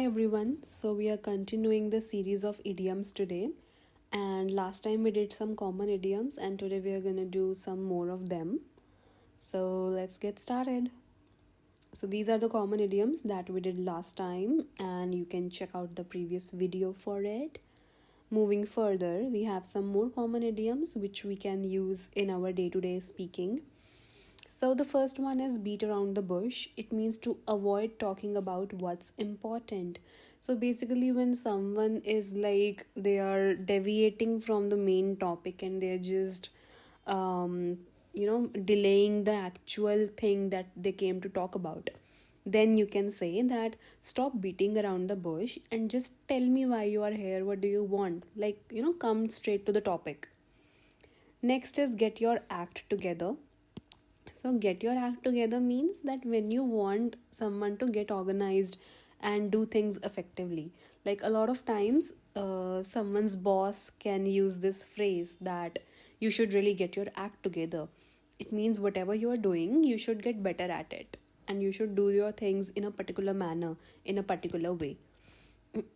Hi everyone. So we are continuing the series of idioms today. And last time we did some common idioms and today we are going to do some more of them. So let's get started. So these are the common idioms that we did last time and you can check out the previous video for it. Moving further, we have some more common idioms which we can use in our day-to-day speaking. So the first one is beat around the bush. It means to avoid talking about what's important. So basically, when someone is like they are deviating from the main topic and they're just, delaying the actual thing that they came to talk about, then you can say that stop beating around the bush and just tell me why you are here. What do you want? Come straight to the topic. Next is get your act together. So, get your act together means that when you want someone to get organized and do things effectively, like a lot of times, someone's boss can use this phrase that you should really get your act together. It means whatever you are doing, you should get better at it and you should do your things in a particular manner, in a particular way.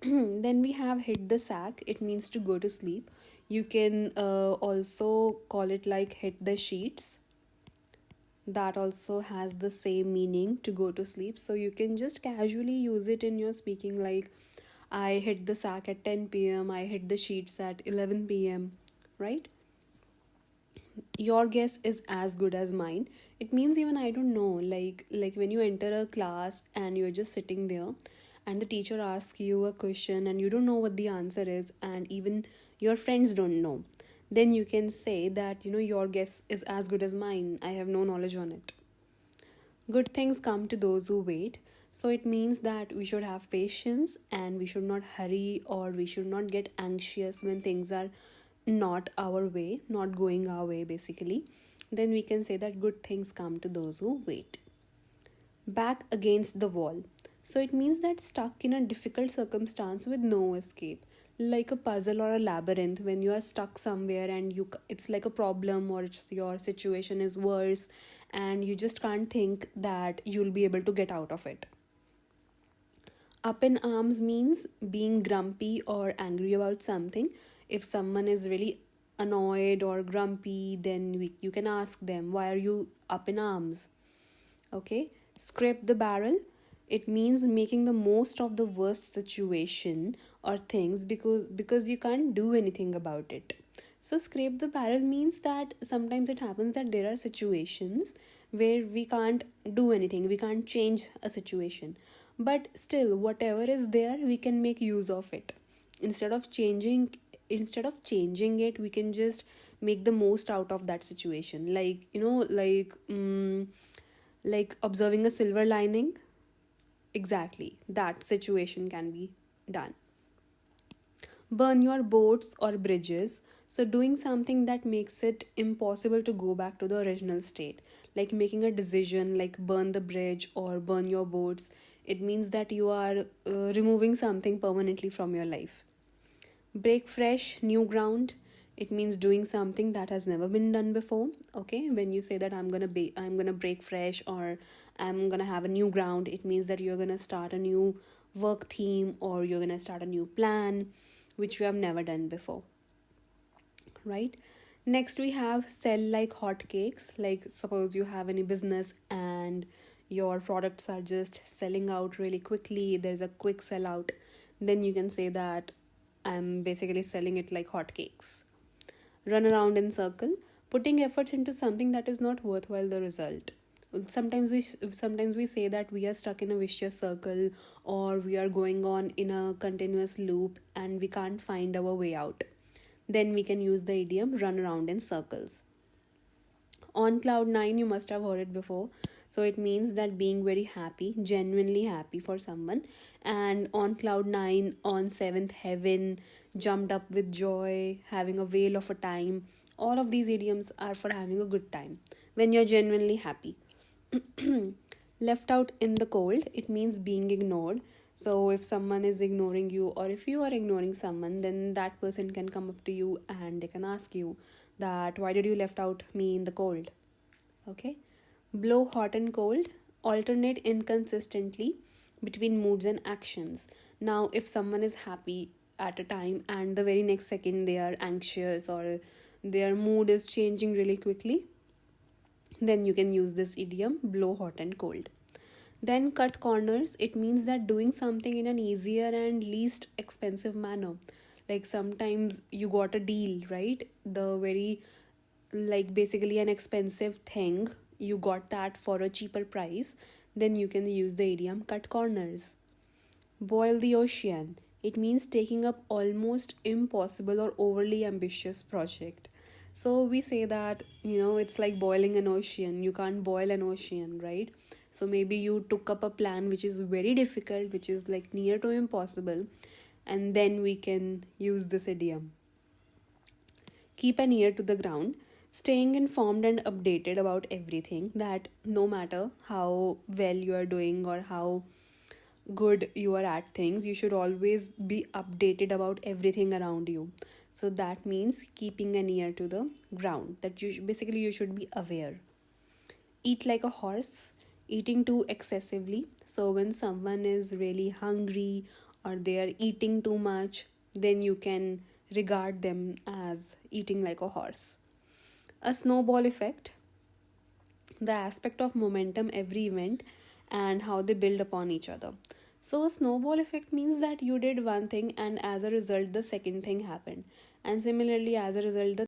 Then we have hit the sack. It means to go to sleep. You can also call it like hit the sheets. That also has the same meaning, to go to sleep. So you can just casually use it in your speaking, like I hit the sack at 10 p.m., I hit the sheets at 11 p.m., right? Your guess is as good as mine. It means even I don't know, like when you enter a class and you're just sitting there and the teacher asks you a question and you don't know what the answer is and even your friends don't know, then you can say that your guess is as good as mine, I have no knowledge on it. Good things come to those who wait. So it means that we should have patience and we should not hurry or we should not get anxious when things are not our way, not going our way, basically. Then we can say that good things come to those who wait. Back against the wall. So it means that stuck in a difficult circumstance with no escape, like a puzzle or a labyrinth. When you are stuck somewhere and it's like a problem or it's your situation is worse and you just can't think that you'll be able to get out of it. Up in arms means being grumpy or angry about something. If someone is really annoyed or grumpy, then you can ask them, why are you up in arms? Okay. Scrape the barrel. It means making the most of the worst situation or things because you can't do anything about it. So scrape the barrel means that sometimes it happens that there are situations where we can't do anything, we can't change a situation, but still whatever is there we can make use of it. Instead of changing it, we can just make the most out of that situation, like observing a silver lining. Exactly, that situation can be done. Burn your boats or bridges. So doing something that makes it impossible to go back to the original state, like making a decision like burn the bridge or burn your boats. It means that you are removing something permanently from your life. Break fresh new ground. It means doing something that has never been done before. Okay, when you say that I'm gonna break fresh or I'm gonna have a new ground, it means that you're gonna start a new work theme or you're gonna start a new plan which you have never done before, right? Next we have sell like hotcakes. Like suppose you have any business and your products are just selling out really quickly, there's a quick sellout, then you can say that I'm basically selling it like hotcakes. Run around in circle. Putting efforts into something that is not worthwhile the result. Sometimes we say that we are stuck in a vicious circle or we are going on in a continuous loop and we can't find our way out. Then we can use the idiom run around in circles. On cloud 9, you must have heard it before. So it means that being very happy, genuinely happy for someone. And on cloud 9, on seventh heaven, jumped up with joy, having a whale of a time. All of these idioms are for having a good time when you're genuinely happy. Left out in the cold, it means being ignored. So if someone is ignoring you or if you are ignoring someone, then that person can come up to you and they can ask you that why did you left out me in the cold. Okay. Blow hot and cold, alternate inconsistently. between moods and actions. Now, if someone is happy at a time and the very next second they are anxious or their mood is changing really quickly, then you can use this idiom, blow hot and cold. Then cut corners, it means that doing something in an easier and least expensive manner. Like sometimes you got a deal, right? The very, like basically an expensive thing, you got that for a cheaper price, then you can use the idiom cut corners. Boil the ocean, it means taking up almost impossible or overly ambitious project. So we say that, it's like boiling an ocean. You can't boil an ocean, right? So maybe you took up a plan which is very difficult, which is like near to impossible, and then we can use this idiom. Keep an ear to the ground, staying informed and updated about everything, that no matter how well you are doing or how good you are at things, you should always be updated about everything around you. So that means keeping an ear to the ground, that basically you should be aware. Eat like a horse, eating too excessively. So when someone is really hungry or they are eating too much, then you can regard them as eating like a horse. A snowball effect, the aspect of momentum every event and how they build upon each other. So, a snowball effect means that you did one thing, and as a result, the second thing happened, and similarly, as a result, the